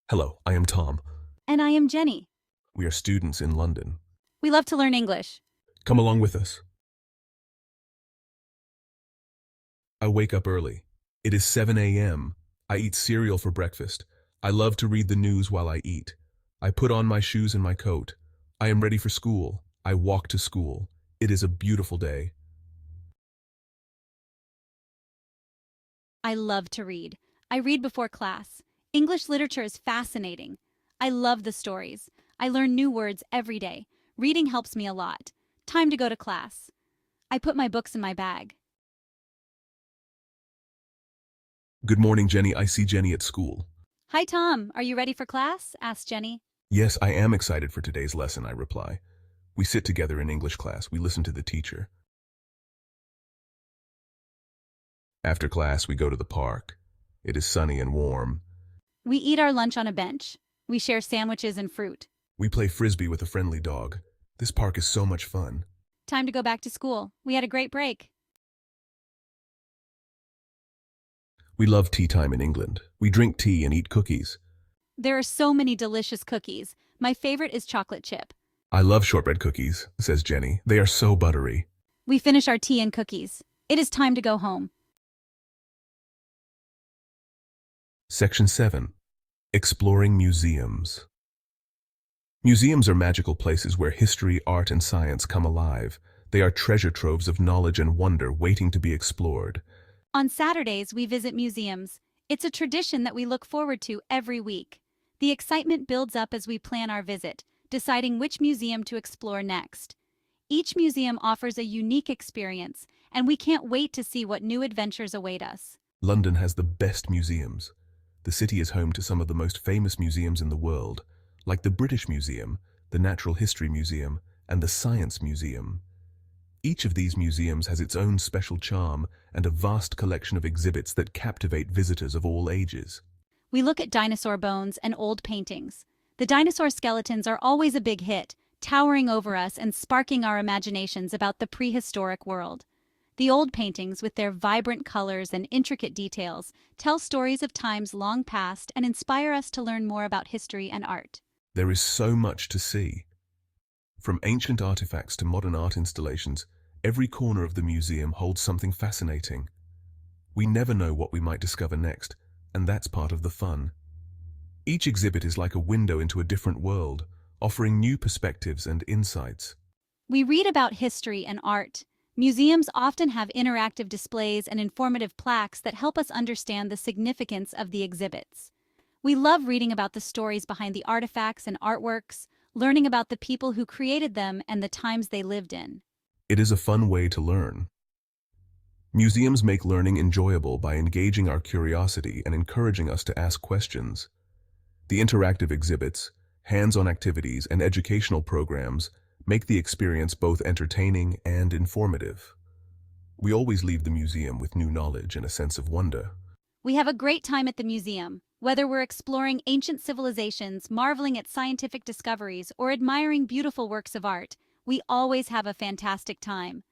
Hello, I am Tom. And I am Jenny. We are students in London. We love to learn English. Come along with us. I wake up early. It is 7 a.m. I eat cereal for breakfast. I love to read the news while I eat. I put on my shoes and my coat. I am ready for school. I walk to school. It is a beautiful day. I love to read. I read before class. English literature is fascinating. I love the stories. I learn new words every day. Reading helps me a lot. Time to go to class. I put my books in my bag. Good morning, Jenny. I see Jenny at school. Hi, Tom. Are you ready for class? Asked Jenny. Yes, I am excited for today's lesson, I reply. We sit together in English class. We listen to the teacher. After class, we go to the park. It is sunny and warm. We eat our lunch on a bench. We share sandwiches and fruit. We play frisbee with a friendly dog. This park is so much fun. Time to go back to school. We had a great break. We love tea time in England. We drink tea and eat cookies. There are so many delicious cookies. My favorite is chocolate chip. I love shortbread cookies, says Jenny. They are so buttery. We finish our tea and cookies. It is time to go home. Section 7. Exploring museums. Museums are magical places where history, art, and science come alive. They are treasure troves of knowledge and wonder waiting to be explored. On Saturdays, we visit museums. It's a tradition that we look forward to every week. The excitement builds up as we plan our visit, deciding which museum to explore next. Each museum offers a unique experience, and we can't wait to see what new adventures await us. London has the best museums. The city is home to some of the most famous museums in the world, like the British Museum, the Natural History Museum, and the Science Museum. Each of these museums has its own special charm and a vast collection of exhibits that captivate visitors of all ages. We look at dinosaur bones and old paintings. The dinosaur skeletons are always a big hit, towering over us and sparking our imaginations about the prehistoric world. The old paintings, with their vibrant colors and intricate details, tell stories of times long past and inspire us to learn more about history and art. There is so much to see. From ancient artifacts to modern art installations, every corner of the museum holds something fascinating. We never know what we might discover next, and that's part of the fun. Each exhibit is like a window into a different world, offering new perspectives and insights. We read about history and art. Museums often have interactive displays and informative plaques that help us understand the significance of the exhibits. We love reading about the stories behind the artifacts and artworks, learning about the people who created them and the times they lived in. It is a fun way to learn. Museums make learning enjoyable by engaging our curiosity and encouraging us to ask questions. The interactive exhibits, hands-on activities, and educational programs make the experience both entertaining and informative. We always leave the museum with new knowledge and a sense of wonder. We have a great time at the museum. Whether we're exploring ancient civilizations, marveling at scientific discoveries, or admiring beautiful works of art, we always have a fantastic time.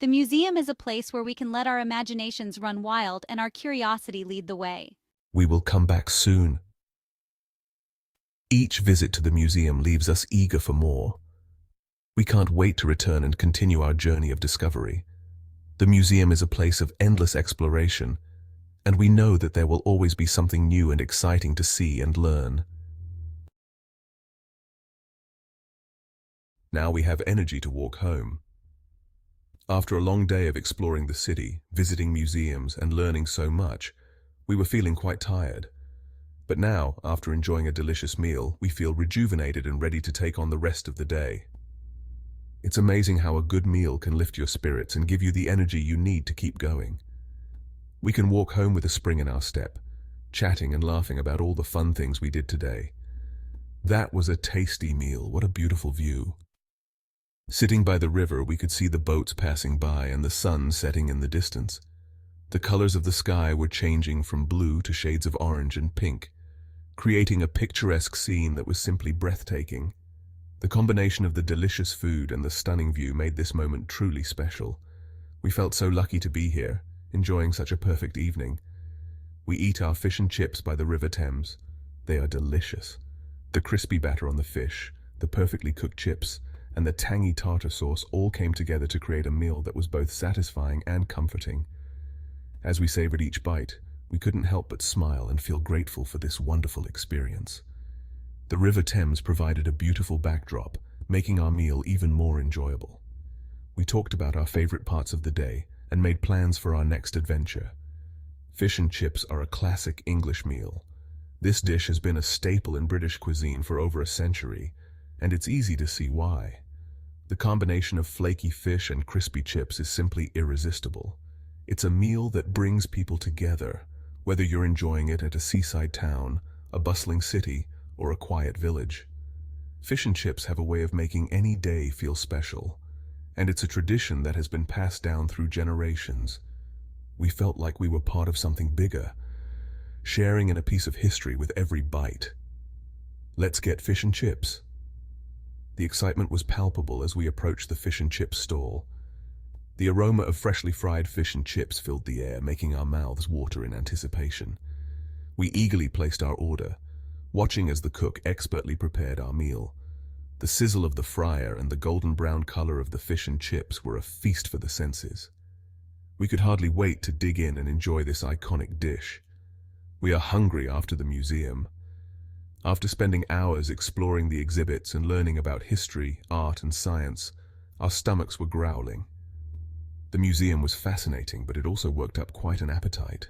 The museum is a place where we can let our imaginations run wild and our curiosity lead the way. We will come back soon. Each visit to the museum leaves us eager for more. We can't wait to return and continue our journey of discovery. The museum is a place of endless exploration, and we know that there will always be something new and exciting to see and learn. Now we have energy to walk home. After a long day of exploring the city, visiting museums, and learning so much, we were feeling quite tired. But now, after enjoying a delicious meal, we feel rejuvenated and ready to take on the rest of the day. It's amazing how a good meal can lift your spirits and give you the energy you need to keep going. We can walk home with a spring in our step, chatting and laughing about all the fun things we did today. That was a tasty meal. What a beautiful view. Sitting by the river, we could see the boats passing by and the sun setting in the distance. The colors of the sky were changing from blue to shades of orange and pink, creating a picturesque scene that was simply breathtaking. The combination of the delicious food and the stunning view made this moment truly special. We felt so lucky to be here, enjoying such a perfect evening. We eat our fish and chips by the River Thames. They are delicious. The crispy batter on the fish, the perfectly cooked chips, and the tangy tartar sauce all came together to create a meal that was both satisfying and comforting. As we savored each bite, we couldn't help but smile and feel grateful for this wonderful experience. The River Thames provided a beautiful backdrop, making our meal even more enjoyable. We talked about our favorite parts of the day and made plans for our next adventure. Fish and chips are a classic English meal. This dish has been a staple in British cuisine for over a century, and it's easy to see why. The combination of flaky fish and crispy chips is simply irresistible. It's a meal that brings people together, whether you're enjoying it at a seaside town, a bustling city, or a quiet village. Fish and chips have a way of making any day feel special, and it's a tradition that has been passed down through generations. We felt like we were part of something bigger, sharing in a piece of history with every bite. Let's get fish and chips. The excitement was palpable as we approached the fish and chips stall. The aroma of freshly fried fish and chips filled the air, making our mouths water in anticipation. We eagerly placed our order, watching as the cook expertly prepared our meal. The sizzle of the fryer and the golden brown color of the fish and chips were a feast for the senses. We could hardly wait to dig in and enjoy this iconic dish. We are hungry after the museum. After spending hours exploring the exhibits and learning about history, art, and science, our stomachs were growling. The museum was fascinating, but it also worked up quite an appetite.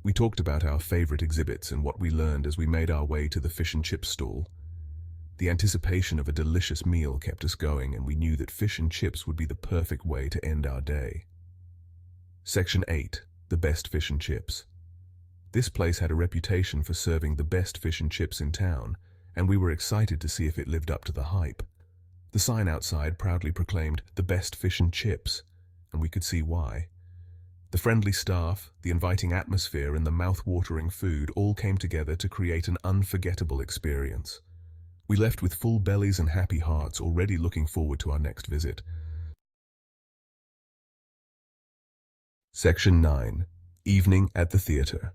We talked about our favorite exhibits and what we learned as we made our way to the fish and chips stall. The anticipation of a delicious meal kept us going, and we knew that fish and chips would be the perfect way to end our day. Section 8. The best fish and chips. This place had a reputation for serving the best fish and chips in town, and we were excited to see if it lived up to the hype. The sign outside proudly proclaimed the best fish and chips, and we could see why. The friendly staff, the inviting atmosphere, and the mouth-watering food all came together to create an unforgettable experience. We left with full bellies and happy hearts, already looking forward to our next visit. Section 9. Evening at the theater.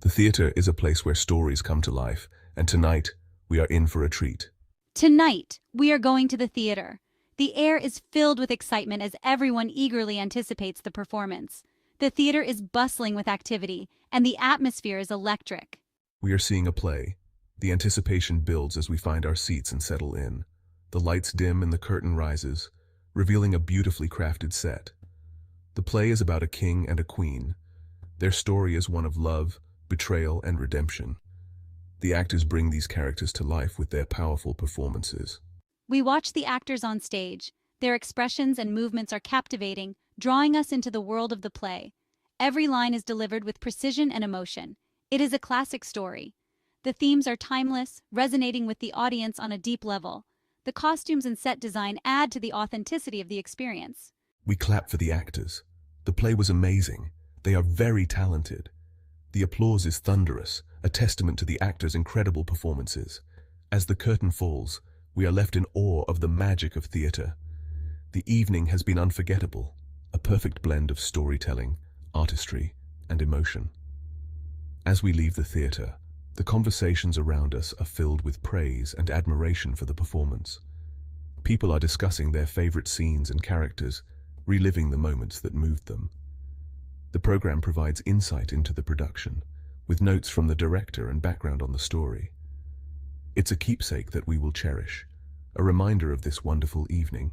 The theater is a place where stories come to life, and tonight we are in for a treat. Tonight, we are going to the theater. The air is filled with excitement as everyone eagerly anticipates the performance. The theater is bustling with activity, and the atmosphere is electric. We are seeing a play. The anticipation builds as we find our seats and settle in. The lights dim and the curtain rises, revealing a beautifully crafted set. The play is about a king and a queen. Their story is one of love, betrayal, and redemption. The actors bring these characters to life with their powerful performances. We watch the actors on stage. Their expressions and movements are captivating, drawing us into the world of the play. Every line is delivered with precision and emotion. It is a classic story. The themes are timeless, resonating with the audience on a deep level. The costumes and set design add to the authenticity of the experience. We clap for the actors. The play was amazing. They are very talented. The applause is thunderous, a testament to the actors' incredible performances. As the curtain falls, we are left in awe of the magic of theater. The evening has been unforgettable, a perfect blend of storytelling, artistry, and emotion. As we leave the theater, the conversations around us are filled with praise and admiration for the performance. People are discussing their favorite scenes and characters, reliving the moments that moved them. The program provides insight into the production, with notes from the director and background on the story. It's a keepsake that we will cherish, a reminder of this wonderful evening.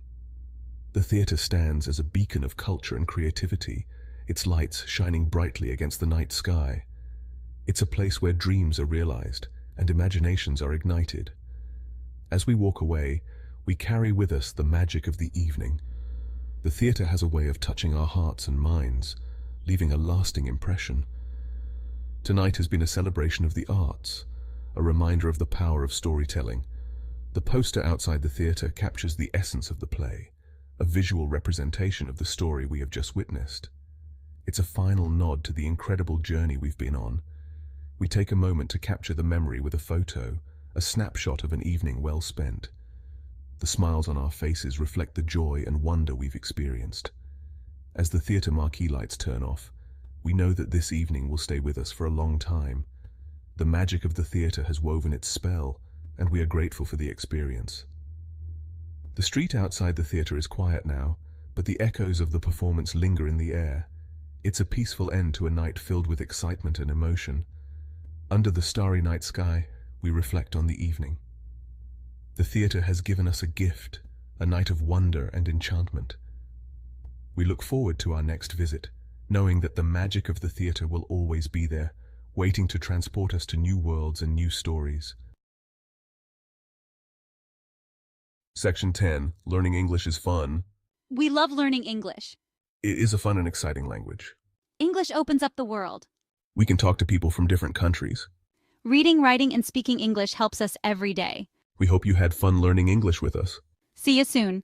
The theater stands as a beacon of culture and creativity, its lights shining brightly against the night sky. It's a place where dreams are realized and imaginations are ignited. As we walk away, we carry with us the magic of the evening. The theater has a way of touching our hearts and minds, leaving a lasting impression. Tonight has been a celebration of the arts, a reminder of the power of storytelling. The poster outside the theater captures the essence of the play, a visual representation of the story we have just witnessed. It's a final nod to the incredible journey we've been on. We take a moment to capture the memory with a photo, a snapshot of an evening well spent. The smiles on our faces reflect the joy and wonder we've experienced. As the theater marquee lights turn off, we know that this evening will stay with us for a long time. The magic of the theater has woven its spell, and we are grateful for the experience. The street outside the theater is quiet now, but the echoes of the performance linger in the air. It's a peaceful end to a night filled with excitement and emotion. Under the starry night sky, we reflect on the evening. The theater has given us a gift, a night of wonder and enchantment. We look forward to our next visit, knowing that the magic of the theater will always be there, waiting to transport us to new worlds and new stories. Section 10. Learning English is fun. We love learning English. It is a fun and exciting language. English opens up the world. We can talk to people from different countries. Reading, writing, and speaking English helps us every day. We hope you had fun learning English with us. See you soon.